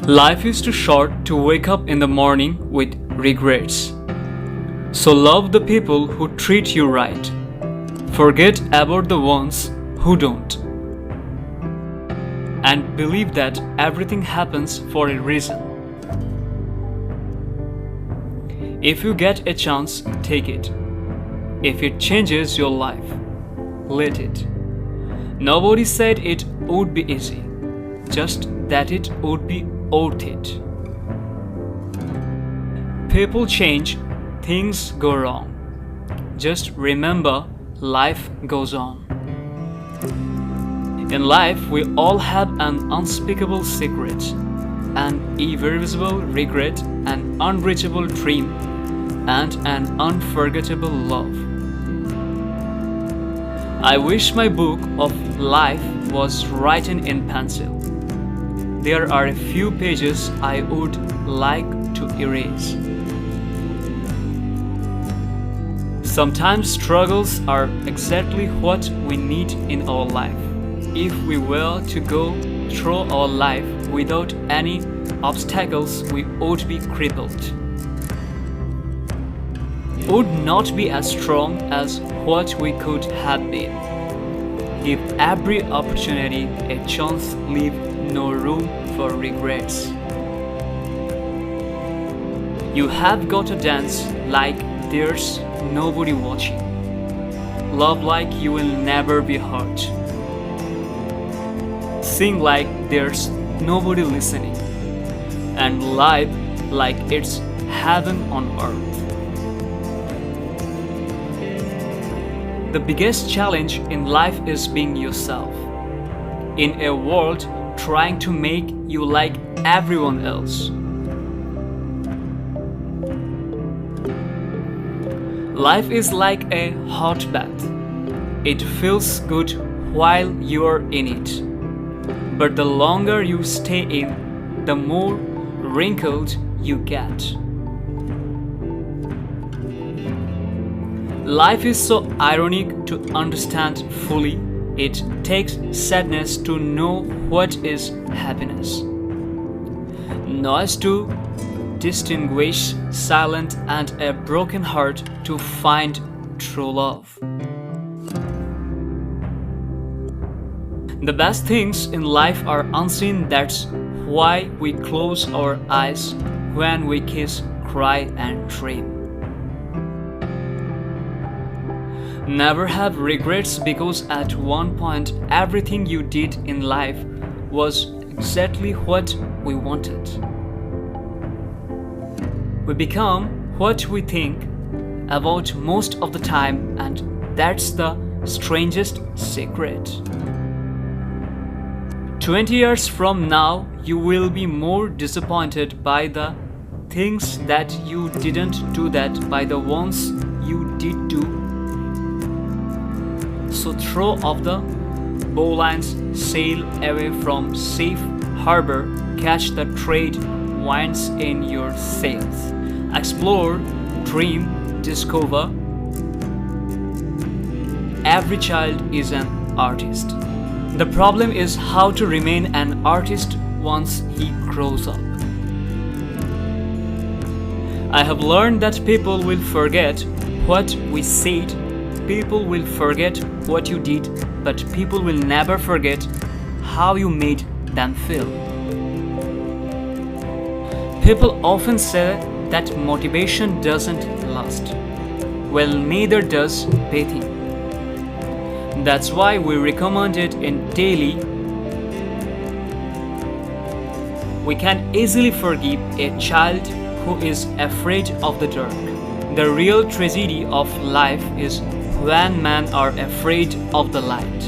Life is too short to wake up in the morning with regrets. So love the people who treat you right. Forget about the ones who don't. And believe that everything happens for a reason. If you get a chance, take it. If it changes your life, let it. Nobody said it would be easy, just that it would be worth it. People change, things go wrong. Just remember, life goes on. In life, we all have an unspeakable secret, an irreversible regret, an unreachable dream, and an unforgettable love. I wish my book of life was written in pencil. There are a few pages I would like to erase. Sometimes struggles are exactly what we need in our life. If we were to go through our life without any obstacles, we would be crippled. Would not be as strong as what we could have been. Give every opportunity a chance, leave no room for regrets. You have got to dance like there's nobody watching. Love like you will never be hurt. Sing like there's nobody listening. And live like it's heaven on earth. The biggest challenge in life is being yourself. In a world trying to make you like everyone else. Life is like a hot bath. It feels good while you're in it. But the longer you stay in, the more wrinkled you get. Life is so ironic to understand fully. It takes sadness to know what is happiness. Noise to distinguish silent and a broken heart to find true love. The best things in life are unseen. That's why we close our eyes when we kiss, cry, and dream. Never have regrets, because at one point everything you did in life was exactly what we wanted. We become what we think about most of the time, and that's the strangest secret. 20 years from now, you will be more disappointed by the things that you didn't do than by the ones you did do. So throw off the bowlines, sail away from safe harbor, catch the trade winds in your sails. Explore, dream, discover. Every child is an artist. The problem is how to remain an artist once he grows up. I have learned that people will forget what we said. People will forget what you did, but people will never forget how you made them feel. People often say that motivation doesn't last. Well, neither does bathing. That's why we recommend it in daily. We can easily forgive a child who is afraid of the dark. The real tragedy of life is when men are afraid of the light.